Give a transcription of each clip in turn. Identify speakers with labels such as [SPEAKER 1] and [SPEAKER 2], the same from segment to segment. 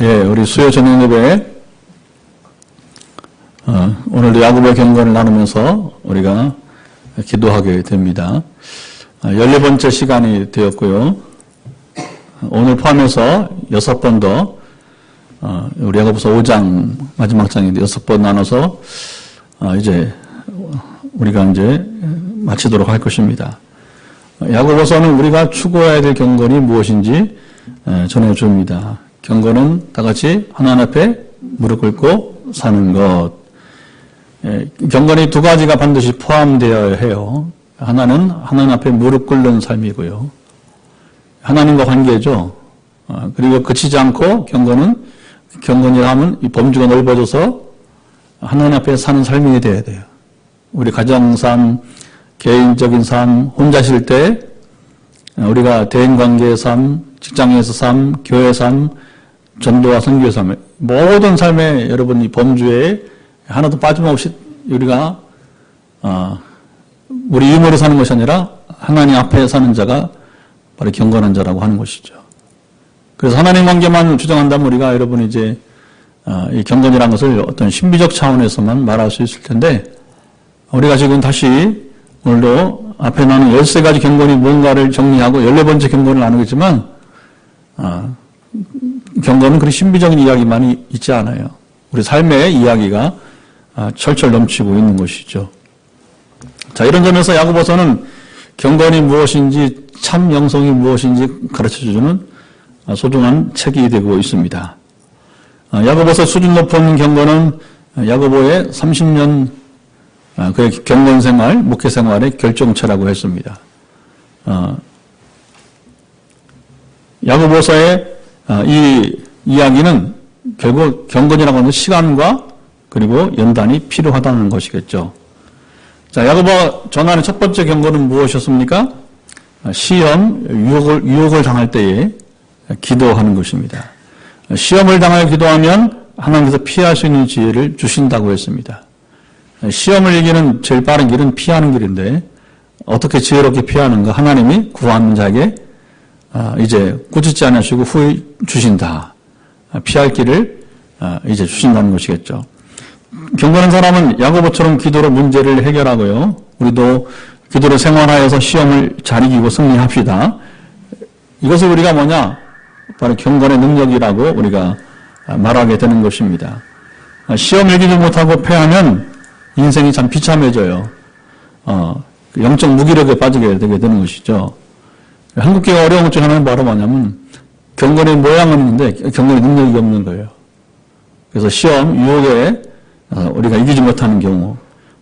[SPEAKER 1] 예, 우리 수요 저녁 예배 오늘도 야고보의 경건을 나누면서 우리가 기도하게 됩니다. 14번째 시간이 되었고요. 오늘 포함해서 6번 더 우리 야고보서 5장 마지막 장인데 6번 나눠서 이제 우리가 이제 마치도록 할 것입니다. 야고보서는 우리가 추구해야 될 경건이 무엇인지 전해줍니다. 경건은 다 같이 하나님 앞에 무릎 꿇고 사는 것. 경건이 두 가지가 반드시 포함되어야 해요. 하나는 하나님 앞에 무릎 꿇는 삶이고요. 하나님과 관계죠. 그리고 그치지 않고 경건이라 하면 이 범주가 넓어져서 하나님 앞에 사는 삶이 되어야 돼요. 우리 가정삶, 개인적인 삶, 혼자 쉴 때 우리가 대인관계의 삶, 직장에서 삶, 교회 삶, 전도와 선교의 삶, 모든 삶에 여러분 이 범주에 하나도 빠짐없이 우리가 우리 유머로 사는 것이 아니라 하나님 앞에 사는 자가 바로 경건한 자라고 하는 것이죠. 그래서 하나님 관계만 주장한다면 우리가 여러분 이제 이 경건이라는 것을 어떤 신비적 차원에서만 말할 수 있을 텐데 우리가 지금 다시 오늘도 앞에 나눈 13가지 경건이 무언가를 정리하고 14번째 경건을 나누겠지만 경건은 그런 신비적인 이야기만 있지 않아요. 우리 삶의 이야기가 철철 넘치고 있는 것이죠. 자, 이런 점에서 야고보서는 경건이 무엇인지 참 영성이 무엇인지 가르쳐주는 소중한 책이 되고 있습니다. 야고보서 수준 높은 경건은 야고보의 30년 그의 경건생활, 목회생활의 결정체라고 했습니다. 야고보서의 이 이야기는 결국 경건이라고 하는 시간과 그리고 연단이 필요하다는 것이겠죠. 자, 야고보가 전하는 첫 번째 경건은 무엇이었습니까? 시험, 유혹을 당할 때에 기도하는 것입니다. 시험을 당하여 기도하면 하나님께서 피할 수 있는 지혜를 주신다고 했습니다. 시험을 이기는 제일 빠른 길은 피하는 길인데 어떻게 지혜롭게 피하는가? 하나님이 구하는 자에게 이제 꾸짖지 않으시고 후에 주신다. 피할 길을 이제 주신다는 것이겠죠. 경건한 사람은 야고보처럼 기도로 문제를 해결하고요. 우리도 기도로 생활하여서 시험을 잘 이기고 승리합시다. 이것을 우리가 뭐냐? 바로 경건의 능력이라고 우리가 말하게 되는 것입니다. 시험 이기지 못하고 패하면 인생이 참 비참해져요. 영적 무기력에 빠지게 되게 되는 것이죠. 한국교회 어려운 것 중 하나는 바로 뭐냐면 경건의 모양은 있는데 경건의 능력이 없는 거예요. 그래서 시험, 유혹에 우리가 이기지 못하는 경우,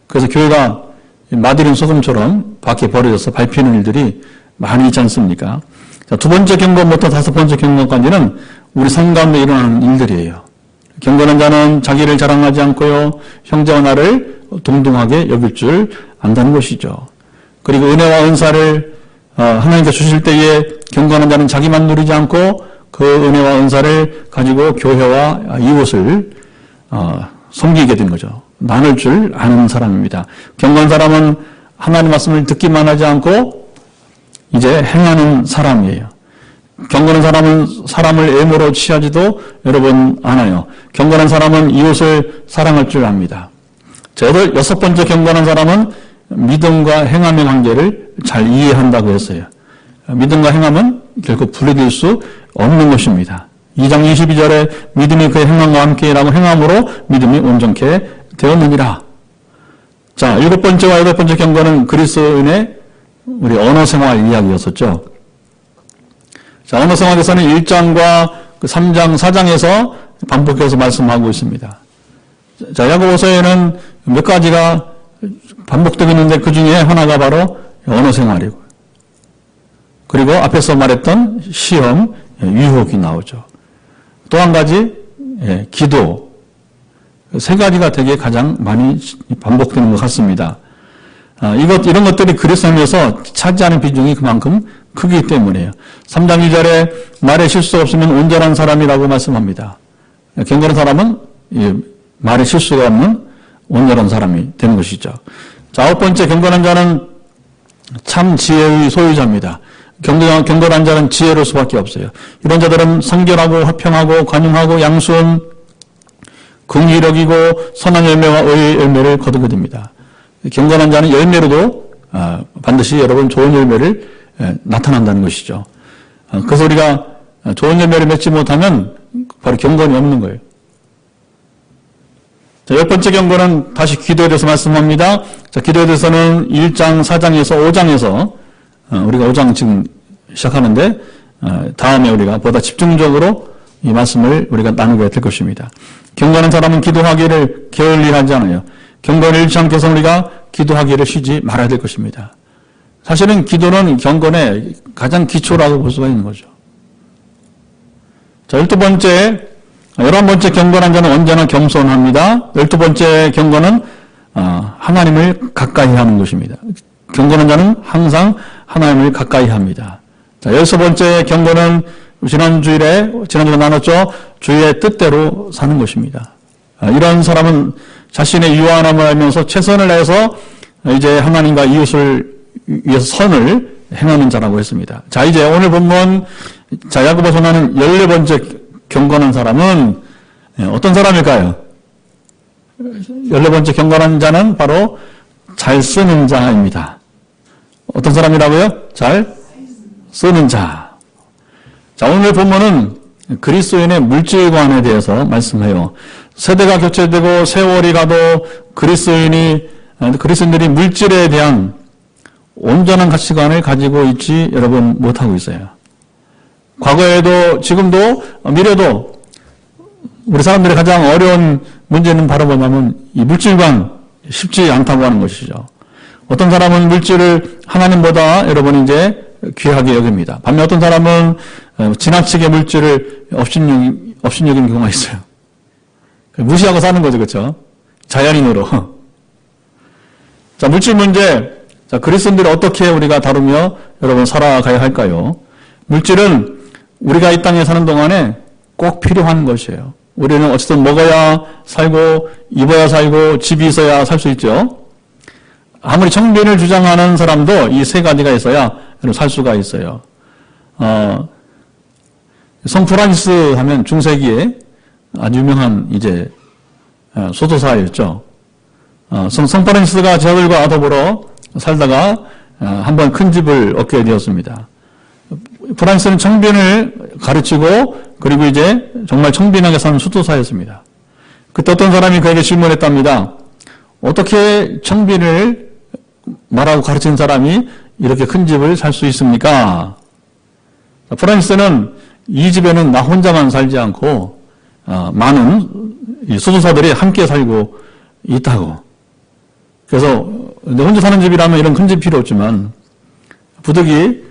[SPEAKER 1] 그래서 교회가 마디린 소금처럼 밖에 버려져서 밟히는 일들이 많이 있지 않습니까? 자, 두 번째 경건부터 다섯 번째 경건까지는 우리 삶 가운데 일어나는 일들이에요. 경건한 자는 자기를 자랑하지 않고요, 형제와 나를 동등하게 여길 줄 안다는 것이죠. 그리고 은혜와 은사를 하나님께 주실 때에 경건한 자는 자기만 누리지 않고 그 은혜와 은사를 가지고 교회와 이웃을 섬기게 된 거죠. 나눌 줄 아는 사람입니다. 경건한 사람은 하나님 말씀을 듣기만 하지 않고 이제 행하는 사람이에요. 경건한 사람은 사람을 애모로 취하지도 여러분 않아요. 경건한 사람은 이웃을 사랑할 줄 압니다. 자, 여섯 번째 경건한 사람은 믿음과 행함의 관계를 잘 이해한다고 했어요. 믿음과 행함은 결국 분리될 수 없는 것입니다. 2장 22절에 믿음이 그의 행함과 함께라고 행함으로 믿음이 온전케 되었느니라. 자, 일곱 번째와 여덟 번째 경건은 그리스도인의 우리 언어 생활 이야기였었죠. 자, 언어 생활에서는 1장과 3장, 4장에서 반복해서 말씀하고 있습니다. 자, 야고보서에는 몇 가지가 반복되고 있는데 그 중에 하나가 바로 언어 생활이고, 그리고 앞에서 말했던 시험, 유혹이 나오죠. 또 한 가지, 기도. 세 가지가 되게 가장 많이 반복되는 것 같습니다. 이런 것들이 그리스도인에서 차지하는 비중이 그만큼 크기 때문이에요. 3장 2절에 말에 실수가 없으면 온전한 사람이라고 말씀합니다. 경건한 사람은 말에 실수가 없는 온전한 사람이 되는 것이죠. 자, 아홉 번째 경건한 자는 참 지혜의 소유자입니다. 경건한 자는 지혜로울 수밖에 없어요. 이런 자들은 성결하고 화평하고 관용하고 양수원, 긍휼력이고 선한 열매와 의의 열매를 거두게 됩니다. 경건한 자는 열매로도 반드시 여러분 좋은 열매를 나타난다는 것이죠. 그래서 우리가 좋은 열매를 맺지 못하면 바로 경건이 없는 거예요. 자, 10번째 경건은 다시 기도에 대해서 말씀합니다. 자, 기도에 대해서는 1장, 4장에서 5장에서 우리가 5장 지금 시작하는데 다음에 우리가 보다 집중적으로 이 말씀을 우리가 나누게 될 것입니다. 경건한 사람은 기도하기를 게을리하지 않아요. 경건을 잃지 않기 위해서 우리가 기도하기를 쉬지 말아야 될 것입니다. 사실은 기도는 경건의 가장 기초라고 볼 수가 있는 거죠. 자, 12번째, 11번째 경건한 자는 언제나 겸손합니다. 12번째 경건은 하나님을 가까이 하는 것입니다. 경건한 자는 항상 하나님을 가까이 합니다. 자, 16번째 경건은 지난주에 나눴죠. 주의 뜻대로 사는 것입니다. 이런 사람은 자신의 유한함을 알면서 최선을 다해서 이제 하나님과 이웃을 위해서 선을 행하는 자라고 했습니다. 자, 이제 오늘 본문, 자, 야고보 전하는 14번째 경건한 사람은 어떤 사람일까요? 14번째 경건한 자는 바로 잘 쓰는 자입니다. 어떤 사람이라고요? 잘 쓰는 자. 자, 오늘 본문은 그리스도인의 물질관에 대해서 말씀해요. 세대가 교체되고 세월이 가도 그리스도인들이 물질에 대한 온전한 가치관을 가지고 있지 여러분 못하고 있어요. 과거에도 지금도 미래도 우리 사람들의 가장 어려운 문제는 바로 뭐냐면 이 물질관 쉽지 않다고 하는 것이죠. 어떤 사람은 물질을 하나님보다 여러분 이제 귀하게 여깁니다. 반면 어떤 사람은 지나치게 물질을 업신여기는 경우가 있어요. 무시하고 사는 거죠, 그렇죠? 자연인으로. 자, 물질 문제. 자, 그리스도인들이 어떻게 우리가 다루며 여러분 살아가야 할까요? 물질은 우리가 이 땅에 사는 동안에 꼭 필요한 것이에요. 우리는 어쨌든 먹어야 살고 입어야 살고 집이 있어야 살 수 있죠. 아무리 청빈을 주장하는 사람도 이 세 가지가 있어야 살 수가 있어요. 성 프란시스 하면 중세기에 아주 유명한 이제 소도사였죠. 성 프란시스가 제자들과 더불어 살다가 한번 큰 집을 얻게 되었습니다. 프란시스는 청빈을 가르치고 그리고 이제 정말 청빈하게 사는 수도사였습니다. 그때 어떤 사람이 그에게 질문했답니다. 어떻게 청빈을 말하고 가르치는 사람이 이렇게 큰 집을 살 수 있습니까? 프란시스는 이 집에는 나 혼자만 살지 않고 많은 수도사들이 함께 살고 있다고. 그래서 내 혼자 사는 집이라면 이런 큰 집 필요 없지만 부득이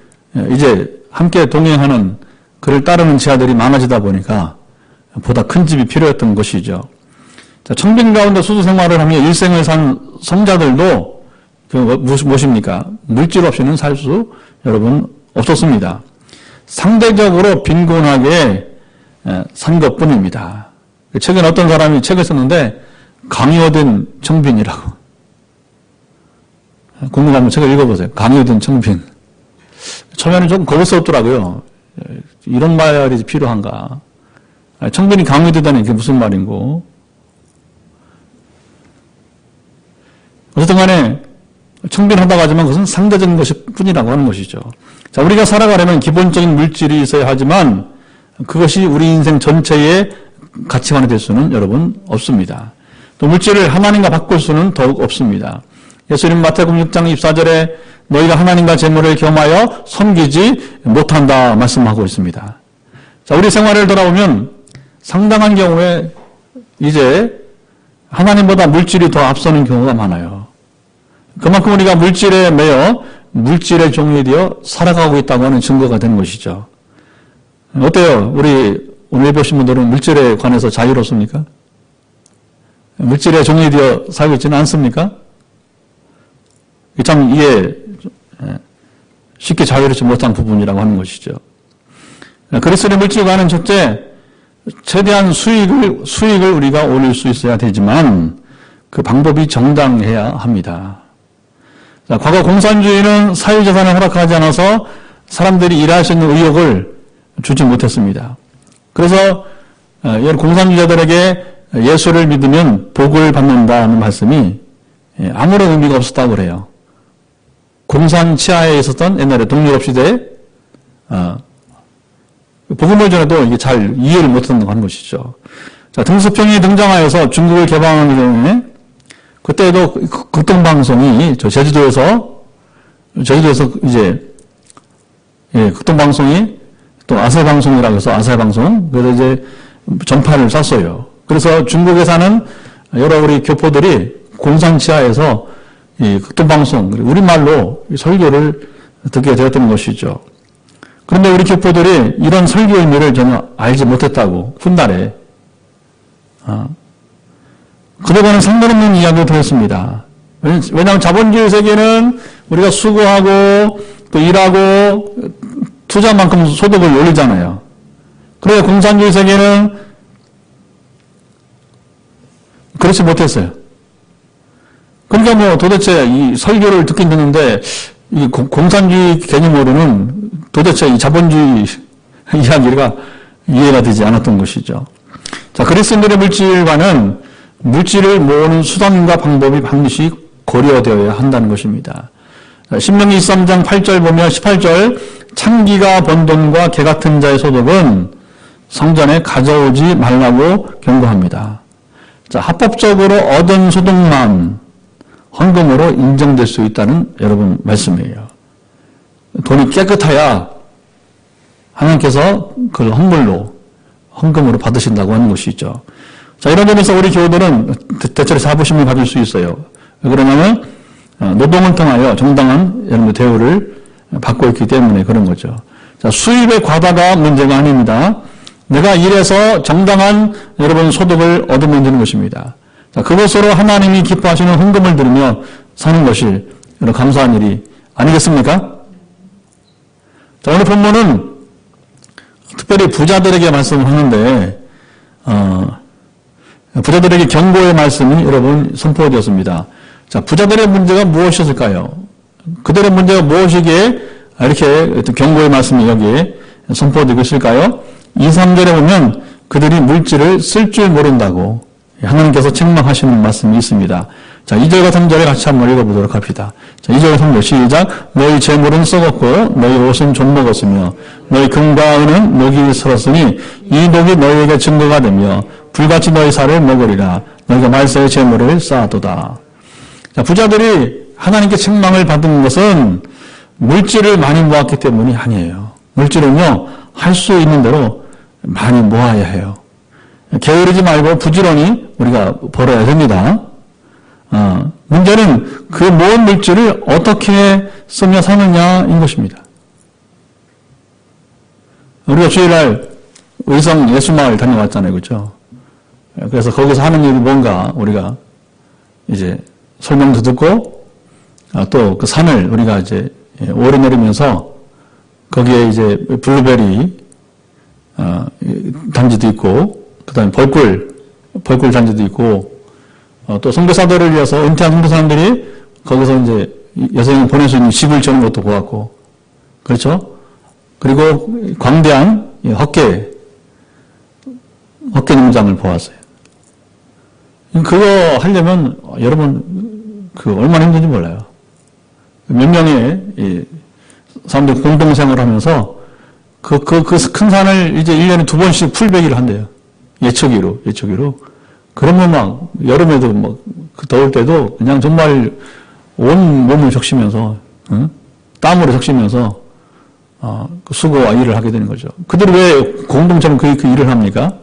[SPEAKER 1] 이제 함께 동행하는 그를 따르는 지하들이 많아지다 보니까 보다 큰 집이 필요했던 것이죠. 자, 청빈 가운데 수도 생활을 하며 일생을 산 성자들도 무엇입니까? 물질 없이는 살 수 여러분 없었습니다. 상대적으로 빈곤하게 산 것뿐입니다. 최근에 어떤 사람이 책을 썼는데 강요된 청빈이라고. 궁금하면 책을 읽어보세요. 강요된 청빈. 처음에는 좀 거북스럽더라고요. 이런 말이 필요한가. 청빈이 강요되다니 이게 무슨 말인고. 어쨌든 간에 청빈하다고 하지만 그것은 상대적인 것일 뿐이라고 하는 것이죠. 자, 우리가 살아가려면 기본적인 물질이 있어야 하지만 그것이 우리 인생 전체의 가치관이 될 수는 여러분 없습니다. 또 물질을 하나님과 바꿀 수는 더욱 없습니다. 예수님 마태복음 6장 24절에 너희가 하나님과 재물을 겸하여 섬기지 못한다 말씀하고 있습니다. 자, 우리 생활을 돌아보면 상당한 경우에 이제 하나님보다 물질이 더 앞서는 경우가 많아요. 그만큼 우리가 물질에 매여 물질의 종이 되어 살아가고 있다고 하는 증거가 되는 것이죠. 어때요? 우리 오늘 보신 분들은 물질에 관해서 자유롭습니까? 물질의 종이 되어 살고 있지는 않습니까? 참 이해 쉽게 자유롭지 못한 부분이라고 하는 것이죠. 그리스도의 물질과는 첫째, 최대한 수익을 우리가 올릴 수 있어야 되지만 그 방법이 정당해야 합니다. 자, 과거 공산주의는 사유재산을 허락하지 않아서 사람들이 일할 수 있는 의욕을 주지 못했습니다. 그래서 공산주의자들에게 예수를 믿으면 복을 받는다는 말씀이 아무런 의미가 없었다고 그래요. 공산 치하에 있었던 옛날에 동유럽 시대에 복음을 전해도 이게 잘 이해를 못한다고 하는 것이죠. 자, 등수평이 등장하여서 중국을 개방하기 때문에 그때도 극동방송이 제주도에서 이제 극동방송이 또 아세방송이라고 해서 아세방송 그래서 이제 전파를 쐈어요. 그래서 중국에 사는 여러 우리 교포들이 공산치하에서 이 극동방송, 우리말로 설교를 듣게 되었던 것이죠. 그런데 우리 교포들이 이런 설교 의미를 전혀 알지 못했다고, 훗날에. 그들과는 상관없는 이야기를 들었습니다. 왜냐하면 자본주의 세계는 우리가 수고하고 또 일하고 투자만큼 소득을 올리잖아요. 그런데 공산주의 세계는 그렇지 못했어요. 그러니까 뭐 도대체 이 설교를 듣긴 듣는데 이 공산주의 개념으로는 도대체 이 자본주의 이야기가 이해가 되지 않았던 것이죠. 자, 그리스도인들의 물질과는 물질을 모으는 수단과 방법이 반드시 고려되어야 한다는 것입니다. 신명기 23장 8절 보면 18절 창기가 번 돈과 개 같은 자의 소득은 성전에 가져오지 말라고 경고합니다. 자, 합법적으로 얻은 소득만 헌금으로 인정될 수 있다는 여러분 말씀이에요. 돈이 깨끗해야 하나님께서 그걸 헌금으로 받으신다고 하는 것이죠. 자, 이런 점에서 우리 교우들은 대체로 자부심을 가질 수 있어요. 왜 그러냐면 노동을 통하여 정당한 여러분 대우를 받고 있기 때문에 그런 거죠. 자, 수입의 과다가 문제가 아닙니다. 내가 일해서 정당한 여러분 소득을 얻으면 되는 것입니다. 자, 그것으로 하나님이 기뻐하시는 헌금을 드리며 사는 것이 여러분 감사한 일이 아니겠습니까? 자, 오늘 본문은 특별히 부자들에게 말씀을 하는데 부자들에게 경고의 말씀이 여러분 선포되었습니다. 자, 부자들의 문제가 무엇이었을까요? 그들의 문제가 무엇이기에 이렇게 경고의 말씀이 여기에 선포되고 있을까요? 2, 3절에 보면 그들이 물질을 쓸 줄 모른다고 하나님께서 책망하시는 말씀이 있습니다. 자, 2절과 3절에 같이 한번 읽어보도록 합시다. 자, 2절과 3절 시작. 너희 재물은 썩었고 너희 옷은 좀 먹었으며 너희 금과 은은 녹이 슬었으니 이 녹이 너희에게 증거가 되며 불같이 너희 살을 먹으리라. 너희가 말세의 재물을 쌓아도다. 자, 부자들이 하나님께 책망을 받은 것은 물질을 많이 모았기 때문이 아니에요. 물질은요, 할 수 있는 대로 많이 모아야 해요. 게으르지 말고 부지런히 우리가 벌어야 됩니다. 문제는 그 모은 물질을 어떻게 쓰며 사느냐인 것입니다. 우리가 주일날 의성 예수마을 다녀왔잖아요. 그렇죠? 그래서 거기서 하는 일이 뭔가 우리가 이제 설명도 듣고 또 그 산을 우리가 이제 오르내리면서 거기에 이제 블루베리 단지도 있고 그다음에 벌꿀 단지도 있고 또 선교사들을 위해서 은퇴한 선교사님들이 거기서 이제 여생을 보낼 수 있는 집을 지는 것도 보았고 그렇죠? 그리고 광대한 헛개 농장을 보았어요. 그거 하려면 여러분 얼마나 힘든지 몰라요. 몇 명의 사람들이 공동생활을 하면서 그 큰 산을 이제 1년에 2번씩 풀베기를 한대요. 예초기로. 그러면 막 여름에도 막 더울 때도 그냥 정말 온 몸을 적시면서 땀으로 적시면서 수고와 일을 하게 되는 거죠. 그들이 왜 공동체는 그 일을 합니까?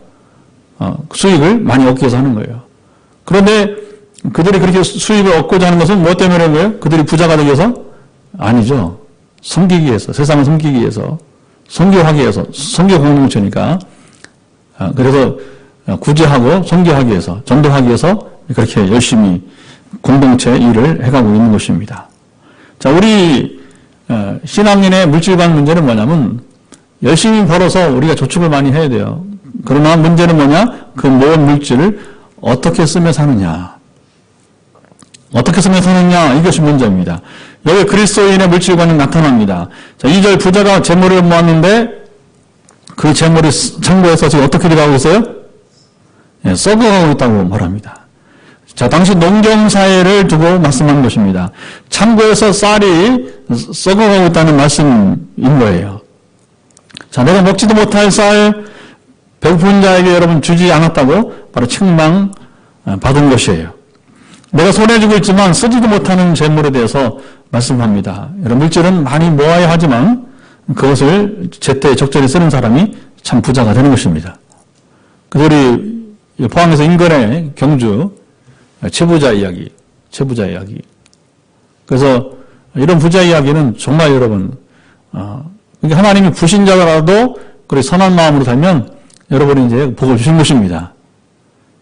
[SPEAKER 1] 수익을 많이 얻기 위해서 하는 거예요. 그런데 그들이 그렇게 수익을 얻고자 하는 것은 무엇 때문에 하는 거예요? 그들이 부자가 되기 위해서? 아니죠. 섬기기 위해서, 세상을 섬기기 위해서, 선교하기 위해서, 선교 공동체니까. 그래서 구제하고 선교하기 위해서, 전도하기 위해서 그렇게 열심히 공동체 일을 해가고 있는 것입니다. 자, 우리 신앙인의 물질관 문제는 뭐냐면 열심히 벌어서 우리가 저축을 많이 해야 돼요. 그러나 문제는 뭐냐? 그 모은 물질을 어떻게 쓰며 사느냐. 어떻게 생각하느냐, 이것이 문제입니다. 여기 그리스도인의 물질관이 나타납니다. 자, 2절 부자가 재물을 모았는데 그 재물이 창고에서 지금 어떻게 들어가고 있어요? 예, 썩어가고 있다고 말합니다. 자, 당시 농경사회를 두고 말씀한 것입니다. 창고에서 쌀이 썩어가고 있다는 말씀인 거예요. 자, 내가 먹지도 못할 쌀 배고픈 자에게 여러분 주지 않았다고 바로 책망 받은 것이에요. 내가 손에 쥐고 있지만 쓰지도 못하는 재물에 대해서 말씀합니다. 여러분, 물질은 많이 모아야 하지만 그것을 제때 적절히 쓰는 사람이 참 부자가 되는 것입니다. 그래서 우리 포항에서 인근의 경주 최부자 이야기. 그래서 이런 부자 이야기는 정말 여러분, 하나님이 불신자라도 그리고 선한 마음으로 살면 여러분이 이제 복을 주신 것입니다.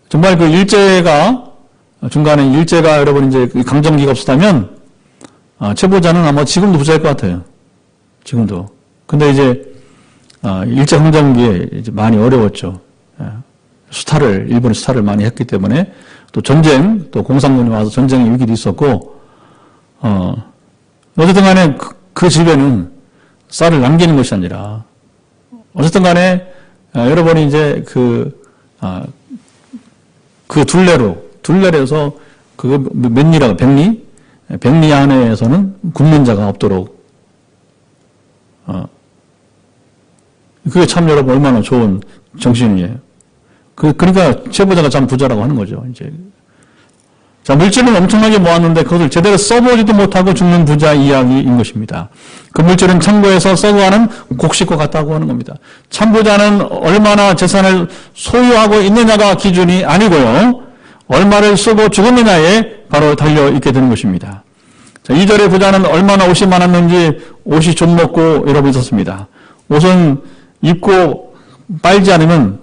[SPEAKER 1] 정말 그 중간에 일제가 여러분 이제 강점기가 없었다면, 최부자는 아마 지금도 부자일 것 같아요. 지금도. 근데 이제, 일제 강점기에 이제 많이 어려웠죠. 일본의 수탈을 많이 했기 때문에, 또 전쟁, 또 공산군이 와서 전쟁의 위기도 있었고, 어쨌든 간에 그 집에는 쌀을 남기는 것이 아니라, 어쨌든 간에, 여러분이 이제 그 둘레에서 몇리라고, 백리 안에서는 굶는 자가 없도록, 그게 참 여러분 얼마나 좋은 정신이에요. 그러니까 최부자가 참 부자라고 하는 거죠, 이제. 자, 물질은 엄청나게 모았는데 그것을 제대로 써보지도 못하고 죽는 부자 이야기인 것입니다. 그 물질은 창고에서 썩어가는 곡식과 같다고 하는 겁니다. 참 부자는 얼마나 재산을 소유하고 있느냐가 기준이 아니고요, 얼마를 쓰고 죽었느냐에 바로 달려있게 되는 것입니다. 자, 2절의 부자는 얼마나 옷이 많았는지 옷이 좀 먹고 여러분 있었습니다. 옷은 입고 빨지 않으면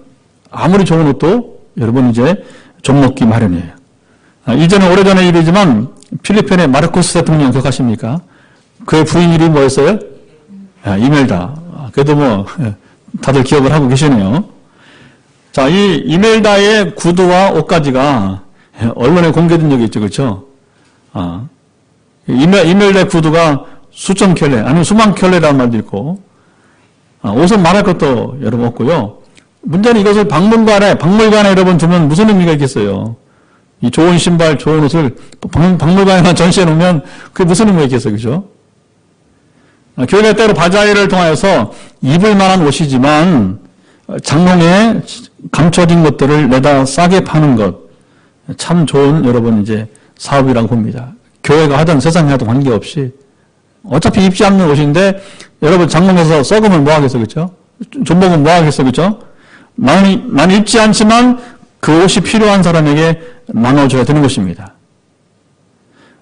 [SPEAKER 1] 아무리 좋은 옷도 여러분 이제 좀 먹기 마련이에요. 이제는 오래전의 일이지만 필리핀의 마르코스 대통령 기억하십니까? 그의 부인 이름이 뭐였어요? 이멜다. 그래도 다들 기억을 하고 계시네요. 자, 이 이멜다의 구두와 옷가지가 언론에 공개된 적이 있죠, 그렇죠? 이멜다의 구두가 수천 켤레, 아니면 수만 켤레라는 말도 있고, 옷은 말할 것도 여러분 없고요. 문제는 이것을 박물관에 여러분 두면 무슨 의미가 있겠어요? 이 좋은 신발, 좋은 옷을 박물관에만 전시해 놓으면 그게 무슨 의미가 있겠어요, 그죠? 교회가 때로 바자회를 통해서 입을 만한 옷이지만 장롱에 감춰진 것들을 내다 싸게 파는 것, 참 좋은 여러분 이제 사업이라고 봅니다. 교회가 하든 세상에 하든 관계없이 어차피 입지 않는 옷인데 여러분 장롱에서 썩으면 뭐 하겠어, 그렇죠? 좀 먹으면 뭐 하겠어, 그렇죠? 나는 입지 않지만 그 옷이 필요한 사람에게 나눠줘야 되는 것입니다.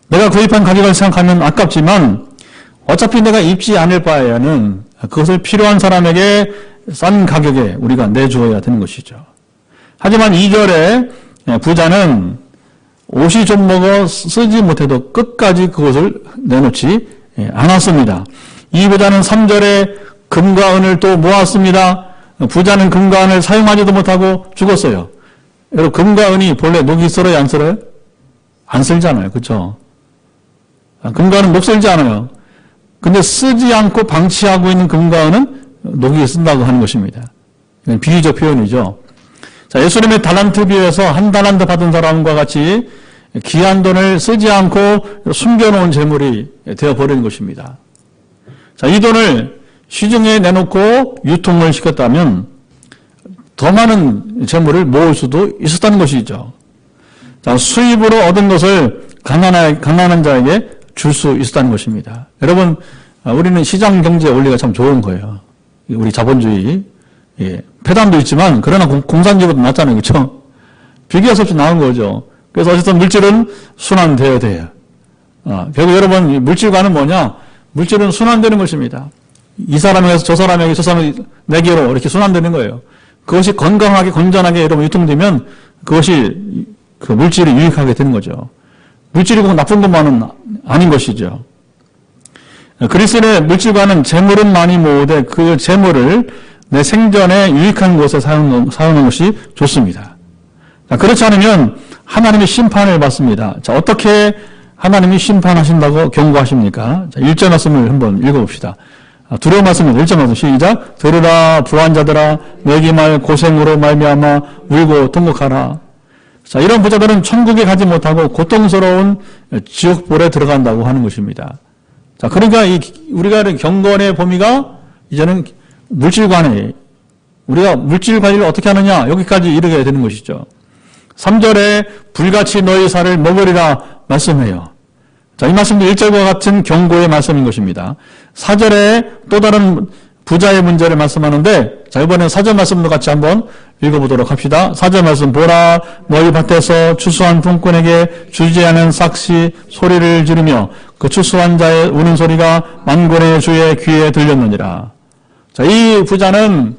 [SPEAKER 1] 내가 구입한 가격을 생각하면 아깝지만 어차피 내가 입지 않을 바에는 그것을 필요한 사람에게 싼 가격에 우리가 내주어야 되는 것이죠. 하지만 2절에 부자는 옷이 좀 먹어 쓰지 못해도 끝까지 그것을 내놓지 않았습니다. 이 부자는 3절에 금과 은을 또 모았습니다. 부자는 금과 은을 사용하지도 못하고 죽었어요. 여러분, 금과 은이 본래 녹이 쓸어요, 안 쓸어요? 안 쓸잖아요, 그렇죠? 금과 은은 녹 쓸지 않아요. 근데 쓰지 않고 방치하고 있는 금과 은은 녹이 쓴다고 하는 것입니다. 이건 비유적 표현이죠. 자, 예수님의 달란트 비유에서 한 달란트 받은 사람과 같이 귀한 돈을 쓰지 않고 숨겨놓은 재물이 되어버리는 것입니다. 자, 이 돈을 시중에 내놓고 유통을 시켰다면 더 많은 재물을 모을 수도 있었다는 것이죠. 자, 수입으로 얻은 것을 가난한 자에게 줄 수 있었다는 것입니다. 여러분, 우리는 시장 경제 원리가 참 좋은 거예요. 우리 자본주의. 폐단도 있지만, 그러나 공산주의보다 낫잖아요. 그렇죠? 비교할 수 없이 나은 거죠. 그래서 어쨌든 물질은 순환되어야 돼요. 결국 여러분, 물질과는 뭐냐? 물질은 순환되는 것입니다. 이 사람에게서 저 사람에게 저 내게로 이렇게 순환되는 거예요. 그것이 건강하게, 건전하게 여러분 유통되면 그것이 그 물질이 유익하게 되는 거죠. 물질이 꼭 나쁜 것만은 아닌 것이죠. 그리스도의 물질과는 재물은 많이 모으되 그 재물을 내 생전에 유익한 곳에 사용하는 것이 좋습니다. 그렇지 않으면 하나님의 심판을 받습니다. 자, 어떻게 하나님이 심판하신다고 경고하십니까? 자, 1절 말씀을 한번 읽어봅시다. 두려운 말씀입니다. 1절 말씀 시작. 들으라 부한 자들아 너희 말 고생으로 말미암아 울고 통곡하라. 자, 이런 부자들은 천국에 가지 못하고 고통스러운 지옥불에 들어간다고 하는 것입니다. 자, 그러니까 우리가 경건의 범위가 이제는 물질관에 우리가 물질 관리를 어떻게 하느냐 여기까지 이르게 되는 것이죠. 3절에 불같이 너희 살을 먹으리라 말씀해요. 자, 이 말씀도 1절과 같은 경고의 말씀인 것입니다. 4절에 또 다른 부자의 문제를 말씀하는데, 자, 이번엔 4절 말씀도 같이 한번 읽어보도록 합시다. 4절 말씀, 보라, 너희 밭에서 추수한 품꾼에게 주지 않은 삭시 소리를 지르며 그 추수한 자의 우는 소리가 만군의 주의 귀에 들렸느니라. 자, 이 부자는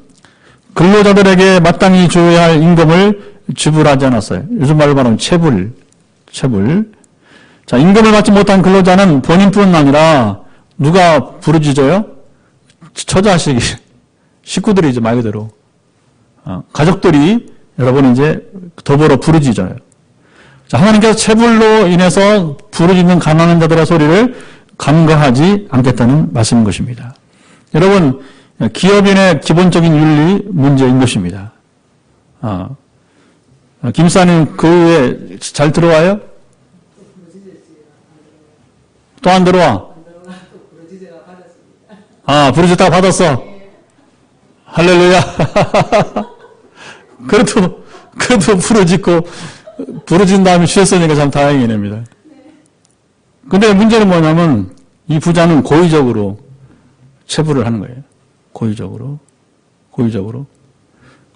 [SPEAKER 1] 근로자들에게 마땅히 줘야 할 임금을 지불하지 않았어요. 요즘 말로 말하면 체불. 자, 임금을 받지 못한 근로자는 본인뿐 아니라 누가 부르짖어요? 처자식, 식구들이죠, 말 그대로. 가족들이 여러분 이제 더불어 부르짖어요. 자, 하나님께서 체불로 인해서 부르짖는 가난한 자들의 소리를 간과하지 않겠다는 말씀인 것입니다. 여러분, 기업인의 기본적인 윤리 문제인 것입니다. 김사님 그 후에 잘 들어와요? 또 안 들어와? 부르짖다가 받았어. 할렐루야. 그래도 부르짖은 다음에 쉬었으니까 참 다행이랍니다. 근데 문제는 뭐냐면, 이 부자는 고의적으로 체불을 하는 거예요. 고의적으로.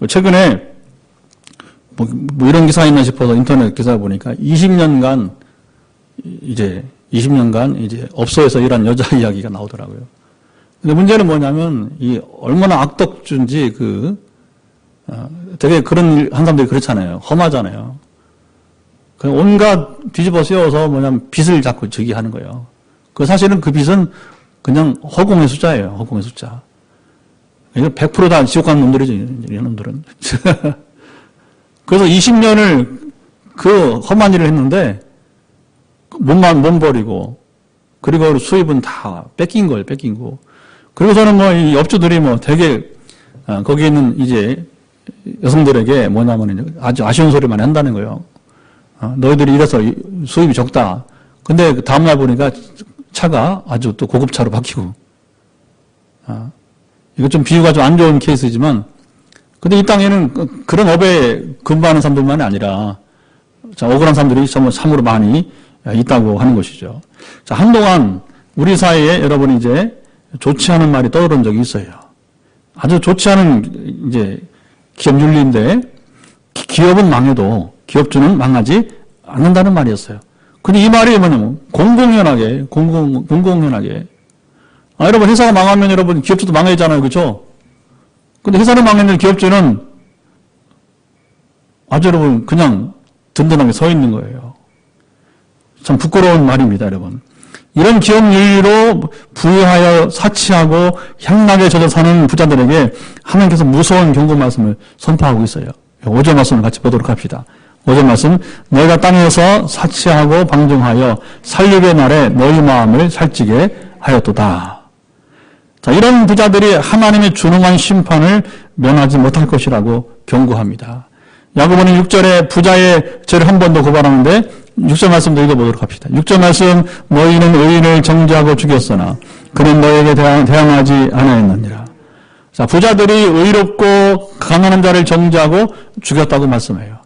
[SPEAKER 1] 최근에, 뭐 이런 기사가 있나 싶어서 인터넷 기사 보니까 20년간 이제 업소에서 일한 여자 이야기가 나오더라고요. 근데 문제는 뭐냐면, 이 얼마나 악덕주인지 되게 그런 한 사람들이 그렇잖아요. 험하잖아요. 그냥 온갖 뒤집어 씌워서 뭐냐면 빚을 자꾸 저기 하는 거예요. 사실은 그 빚은 그냥 허공의 숫자예요. 허공의 숫자. 이거 100% 다 지옥 가는 놈들이죠. 이런 놈들은. 그래서 20년을 그 험한 일을 했는데, 몸 버리고, 그리고 수입은 다 뺏긴 거. 그리고서는 이 업주들이 되게, 거기 있는 이제 여성들에게 뭐냐면 아주 아쉬운 소리만 한다는 거예요. 너희들이 이래서 수입이 적다. 근데 다음날 보니까 차가 아주 또 고급차로 바뀌고. 이거 좀 비유가 좀 안 좋은 케이스지만, 근데 이 땅에는 그런 업에 근무하는 사람들만이 아니라, 자, 억울한 사람들이 참으로 많이 있다고 하는 것이죠. 자, 한동안 우리 사회에 여러분 이제 좋지 않은 말이 떠오른 적이 있어요. 아주 좋지 않은 이제 기업 윤리인데, 기업은 망해도 기업주는 망하지 않는다는 말이었어요. 근데 이 말이 뭐냐면, 공공연하게. 여러분, 회사가 망하면 여러분, 기업주도 망해잖아요. 그렇죠? 근데 회사는 망했는데 기업주는 아주 여러분, 그냥 든든하게 서 있는 거예요. 참 부끄러운 말입니다, 여러분. 이런 기업 윤리로 부유하여 사치하고 향락에 젖어 사는 부자들에게 하나님께서 무서운 경고 말씀을 선포하고 있어요. 5절 말씀을 같이 보도록 합시다. 5절 말씀, 너희가 땅에서 사치하고 방종하여 살육의 날에 너희 마음을 살찌게 하였도다. 자, 이런 부자들이 하나님의 준엄한 심판을 면하지 못할 것이라고 경고합니다. 야고보는 6절에 부자의 죄를 한 번 더 고발하는데 6절 말씀도 읽어보도록 합시다. 6절 말씀, 너희는 의인을 정죄하고 죽였으나 그는 너에게 대항하지 않았느니라. 자, 부자들이 의롭고 가난한 자를 정죄하고 죽였다고 말씀해요.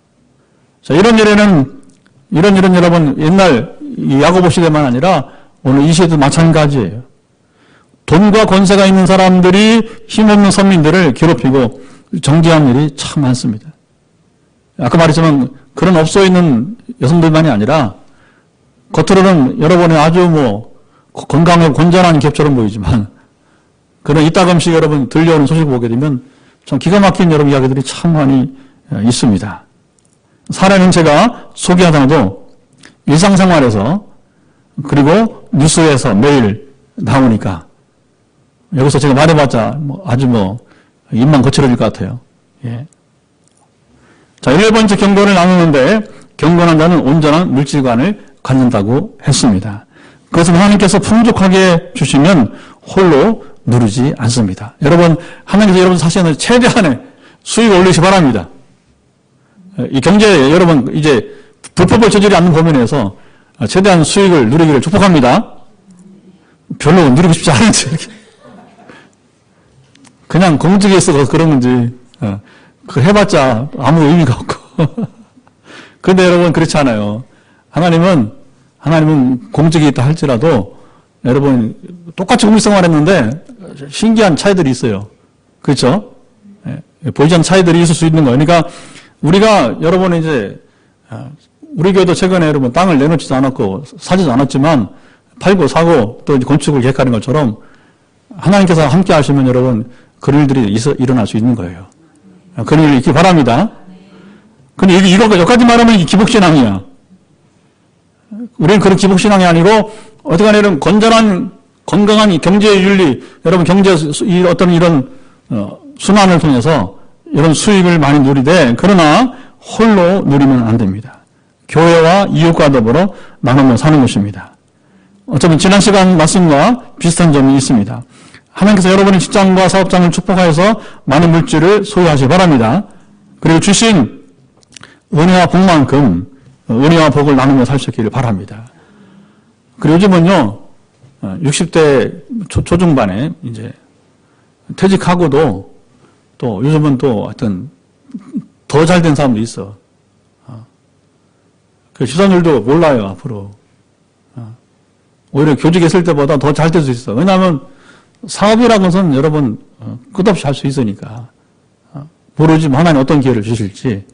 [SPEAKER 1] 자, 이런 일은 여러분 옛날 야고보 시대만 아니라 오늘 이 시대도 마찬가지예요. 돈과 권세가 있는 사람들이 힘없는 서민들을 괴롭히고 정죄한 일이 참 많습니다. 아까 말했지만 그런 업소에 있는 여성들만이 아니라 겉으로는 여러분이 아주 건강하고 건전한 기업처럼 보이지만 그런 이따금씩 여러분 들려오는 소식을 보게 되면 참 기가 막힌 여러분 이야기들이 참 많이 있습니다. 사례는 제가 소개하다가도 일상생활에서 그리고 뉴스에서 매일 나오니까 여기서 제가 말해봤자 아주 입만 거칠어질 것 같아요. 예. 자, 1번째 경건을 나누는데 경건한 자는 온전한 물질관을 갖는다고 했습니다. 그것은 하나님께서 풍족하게 주시면 홀로 누리지 않습니다. 여러분, 하나님께서 여러분 사시는 최대한의 수익을 올리시 바랍니다. 이 경제, 여러분, 이제 불법을 저지르지 않는 범위내에서 최대한 수익을 누리기를 축복합니다. 별로 누리고 싶지 않은지. 그냥 공직에 있어서 그런 건지, 그 해봤자 아무 의미가 없고. 그런데 여러분, 그렇지 않아요. 하나님은 공직에 있다 할지라도, 여러분, 똑같이 공직생활 했는데, 신기한 차이들이 있어요. 그렇죠? 보이지 않는 차이들이 있을 수 있는 거예요. 그러니까, 우리가, 여러분 이제, 우리 교회도 최근에 여러분 땅을 내놓지도 않았고, 사지도 않았지만, 팔고 사고, 또 건축을 계획하는 것처럼, 하나님께서 함께 하시면 여러분, 그런 일들이 일어날 수 있는 거예요. 그런 일이 있기 바랍니다. 근데 여기까지 말하면 이게 기복신앙이야. 우리는 그런 기복신앙이 아니고, 어떻게 하면 건전한, 건강한 경제 윤리, 여러분 경제, 어떤 이런, 순환을 통해서 이런 수익을 많이 누리되, 그러나 홀로 누리면 안 됩니다. 교회와 이웃과 더불어 나누며 사는 것입니다. 어쩌면 지난 시간 말씀과 비슷한 점이 있습니다. 하나님께서 여러분의 직장과 사업장을 축복하여서 많은 물질을 소유하시기 바랍니다. 그리고 주신 은혜와 복만큼 은혜와 복을 나누며 살 수 있기를 바랍니다. 그리고 요즘은요, 60대 초중반에 이제 퇴직하고도 또 요즘은 또 하여튼 더 잘된 사람도 있어. 그 시선들도 몰라요, 앞으로. 오히려 교직에 있을 때보다 더 잘 될 수 있어. 왜냐하면 사업이라는 것은 여러분 끝없이 할 수 있으니까. 모르지만 하나님 어떤 기회를 주실지.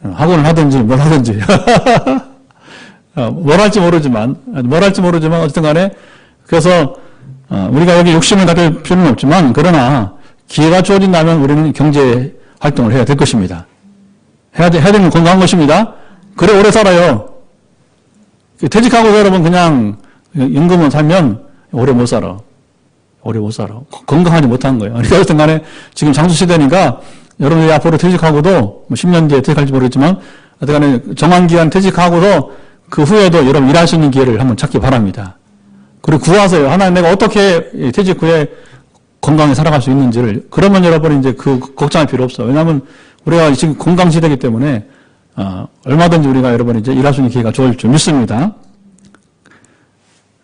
[SPEAKER 1] 학원을 하든지 뭘 하든지. 뭘 할지 모르지만 어쨌든 간에 그래서 우리가 여기 욕심을 가질 필요는 없지만 그러나 기회가 주어진다면 우리는 경제 활동을 해야 될 것입니다. 해야 되는 건강한 것입니다. 그래 오래 살아요. 퇴직하고 여러분 그냥 임금만 살면 오래 못 살아. 건강하지 못한 거예요. 그러니까 어쨌든 간에 지금 장수 시대니까 여러분들이 앞으로 퇴직하고도 10년 뒤에 퇴직할지 모르겠지만 어쨌든 간에 정한기간 퇴직하고도 그 후에도 여러분 일할 수 있는 기회를 한번 찾기 바랍니다. 그리고 구하세요. 하나님 내가 어떻게 퇴직 후에 건강히 살아갈 수 있는지를. 그러면 여러분 이제 걱정할 필요 없어요. 왜냐하면 우리가 지금 건강 시대이기 때문에 얼마든지 우리가 여러분 이제 일할 수 있는 기회가 좋을 줄 믿습니다.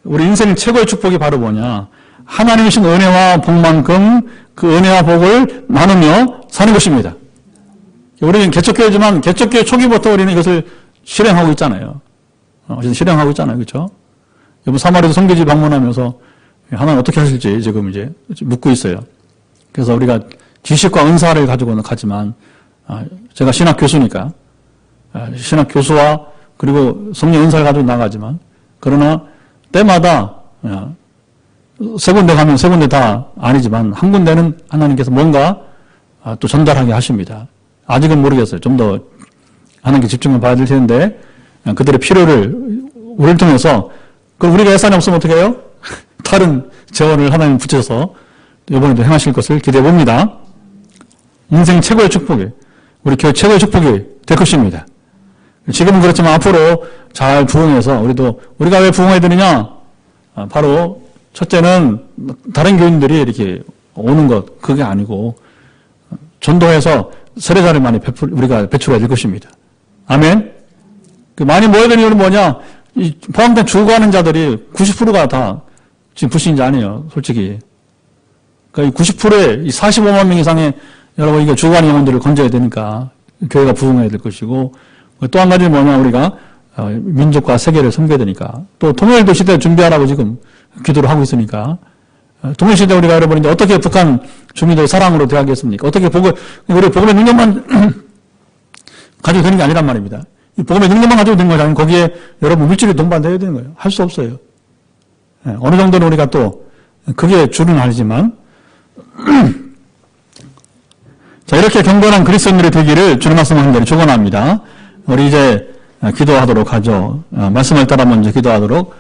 [SPEAKER 1] 우리 인생 최고의 축복이 바로 뭐냐? 하나님이 주신 은혜와 복만큼 그 은혜와 복을 나누며 사는 것입니다. 우리는 개척교회지만 개척교회 초기부터 우리는 이것을 실행하고 있잖아요. 실행하고 있잖아요. 그렇죠? 이번 3월에도 선교지 방문하면서 하나님 어떻게 하실지 지금 이제 묻고 있어요. 그래서 우리가 지식과 은사를 가지고는 가지만 제가 신학 교수니까 신학 교수와 그리고 성령 은사를 가지고 나가지만 그러나 때마다 세 군데 가면 세 군데 다 아니지만 한 군데는 하나님께서 뭔가 또 전달하게 하십니다. 아직은 모르겠어요. 좀 더 하나님께 집중을 봐야 될 텐데 그들의 필요를 우리를 통해서 그럼 우리가 예산이 없으면 어떻게 해요? 다른 재원을 하나님 붙여서 이번에도 행하실 것을 기대해 봅니다. 인생 최고의 축복이 우리 교회 최고의 축복이 될 것입니다. 지금은 그렇지만 앞으로 잘 부흥해서 우리가 왜 부흥해야 되느냐? 바로 첫째는 다른 교인들이 이렇게 오는 것 그게 아니고 전도해서 세례자를 많이 우리가 배출해야 될 것입니다. 아멘. 많이 모여야 되는 이유는 뭐냐? 이 포항된 주거하는 자들이 90%가 다 지금 불신자 아니에요, 솔직히. 그러니까 90%의 45만 명 이상의 여러분 이게 주거하는 영혼들을 건져야 되니까 교회가 부흥해야 될 것이고 또 한 가지는 뭐냐? 우리가 민족과 세계를 섬겨야 되니까 또 통일도 시대 준비하라고 지금 기도를 하고 있으니까 통일 시대 우리가 여러분 이제 어떻게 북한 주민들의 사랑으로 대하겠습니까? 어떻게 우리 복음의 능력만 가지고 되는 게 아니란 말입니다. 이 복음의 능력만 가지고 되는 거잖아요. 거기에 여러분 물질이 동반돼야 되는 거예요. 할 수 없어요. 어느 정도는 우리가 또 그게 주는 아니지만 자 이렇게 경건한 그리스도인들이 되기를 주님 말씀하신 대로 축원합니다. 우리 이제 기도하도록 하죠. 말씀을 따라 먼저 기도하도록